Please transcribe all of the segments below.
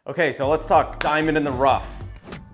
Okay, so let's talk diamond in the rough.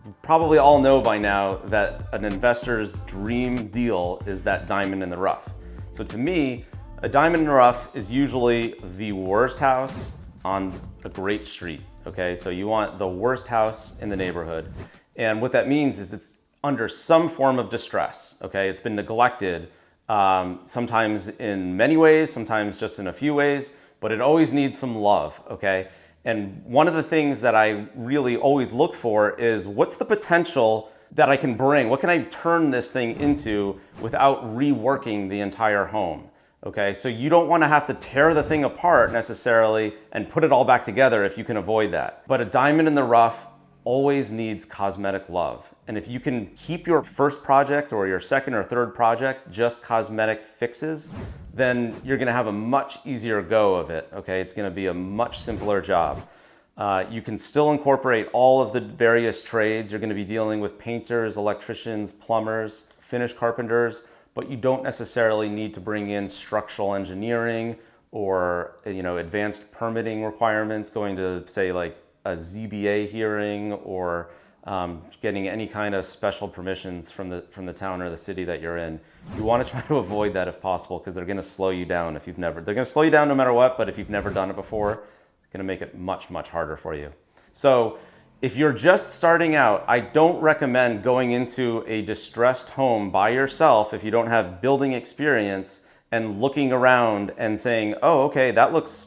You probably all know by now that an investor's dream deal is that diamond in the rough. So to me, a diamond in the rough is usually the worst house on a great street. Okay, so you want the worst house in the neighborhood. And what that means is it's under some form of distress. Okay, it's been neglected, sometimes in many ways, sometimes just in a few ways, but it always needs some love. Okay. And one of the things that I really always look for is what's the potential that I can bring? What can I turn this thing into without reworking the entire home? Okay, so you don't want to have to tear the thing apart necessarily and put it all back together if you can avoid that. But a diamond in the rough always needs cosmetic love. And if you can keep your first project or your second or third project just cosmetic fixes, then you're gonna have a much easier go of it, okay? It's gonna be a much simpler job. You can still incorporate all of the various trades. You're gonna be dealing with painters, electricians, plumbers, finish carpenters, but you don't necessarily need to bring in structural engineering or advanced permitting requirements, going to say like a ZBA hearing or getting any kind of special permissions from the town or the city that you're in. You want to try to avoid that if possible, because they're going to slow you down if you've never. They're going to slow you down no matter what, but if you've never done it before, it's going to make it much, much harder for you. So if you're just starting out, I don't recommend going into a distressed home by yourself if you don't have building experience and looking around and saying, oh, okay, that looks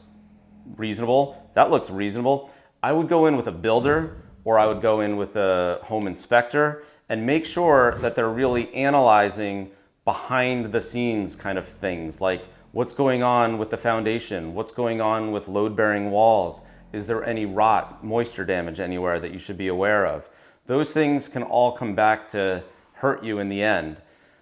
reasonable. That looks reasonable. I would go in with a builder, or I would go in with a home inspector and make sure that they're really analyzing behind the scenes kind of things, like what's going on with the foundation, what's going on with load-bearing walls, is there any rot, moisture damage anywhere that you should be aware of? Those things can all come back to hurt you in the end.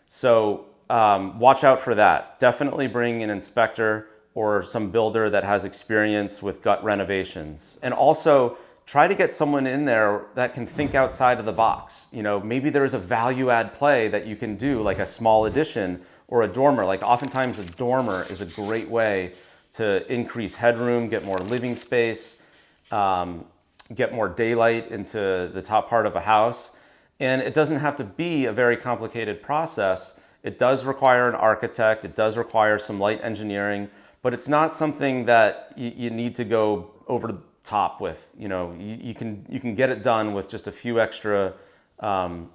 So watch out for that. Definitely bring an inspector or some builder that has experience with gut renovations. And also try to get someone in there that can think outside of the box. Maybe there's a value add play that you can do, like a small addition or a dormer. Like oftentimes a dormer is a great way to increase headroom, get more living space, get more daylight into the top part of a house. And it doesn't have to be a very complicated process. It does require an architect, it does require some light engineering, but it's not something that you need to go over the top with. You can get it done with just a few extra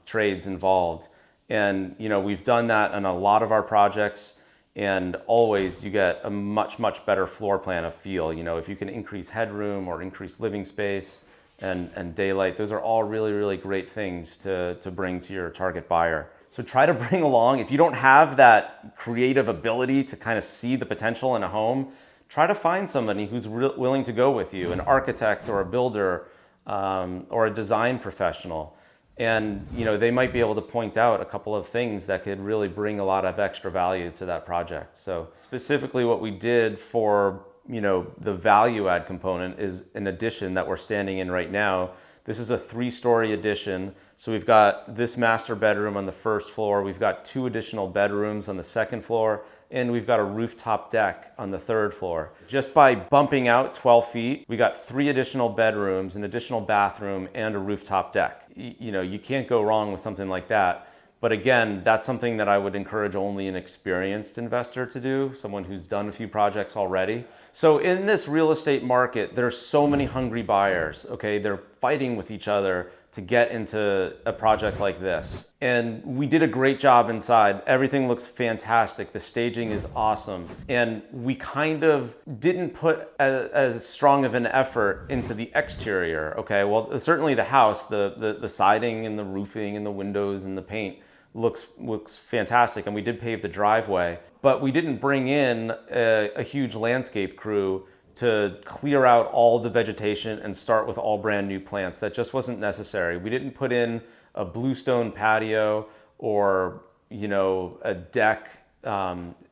trades involved. And we've done that on a lot of our projects, and always you get a much, much better floor plan of feel. If you can increase headroom or increase living space and daylight, those are all really, really great things to bring to your target buyer. So try to bring along, if you don't have that creative ability to kind of see the potential in a home, try to find somebody who's willing to go with you, an architect or a builder or a design professional. And they might be able to point out a couple of things that could really bring a lot of extra value to that project. So specifically what we did for the value add component is an addition that we're standing in right now. This is a 3-story addition. So we've got this master bedroom on the first floor. We've got 2 additional bedrooms on the second floor, and we've got a rooftop deck on the third floor. Just by bumping out 12 feet, we got 3 additional bedrooms, an additional bathroom, and a rooftop deck. You can't go wrong with something like that. But again, that's something that I would encourage only an experienced investor to do, someone who's done a few projects already. So in this real estate market, there's so many hungry buyers, okay? They're fighting with each other to get into a project like this. And we did a great job inside. Everything looks fantastic. The staging is awesome. And we kind of didn't put as strong of an effort into the exterior, okay? Well, certainly the house, the siding and the roofing and the windows and the paint looks fantastic, and we did pave the driveway, but we didn't bring in a huge landscape crew to clear out all the vegetation and start with all brand new plants. That just wasn't necessary. We didn't put in a bluestone patio or a deck.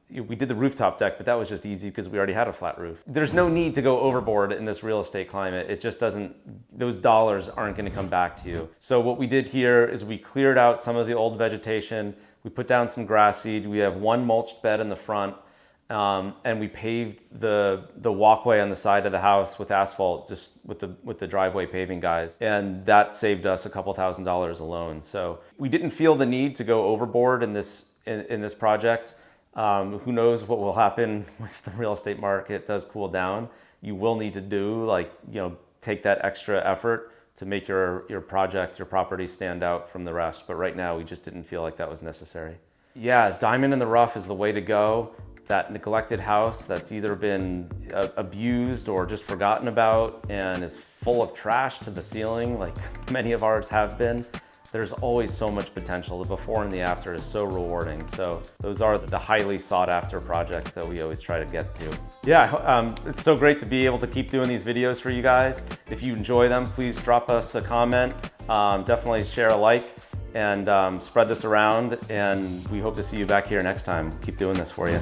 We did the rooftop deck, but that was just easy because we already had a flat roof. There's no need to go overboard in this real estate climate. It just doesn't, those dollars aren't going to come back to you. So what we did here is we cleared out some of the old vegetation. We put down some grass seed. We have 1 mulched bed in the front. and we paved the walkway on the side of the house with asphalt, just with the driveway paving guys, and that saved us a couple $1,000s alone. So we didn't feel the need to go overboard in this project. Who knows what will happen if the real estate market does cool down? You will need to do, like, take that extra effort to make your project, your property stand out from the rest. But right now we just didn't feel like that was necessary. Yeah, diamond in the rough is the way to go. That neglected house that's either been abused or just forgotten about and is full of trash to the ceiling, like many of ours have been. There's always so much potential. The before and the after is so rewarding. So those are the highly sought after projects that we always try to get to. Yeah, it's so great to be able to keep doing these videos for you guys. If you enjoy them, please drop us a comment. Definitely share a like and spread this around. And we hope to see you back here next time. Keep doing this for you.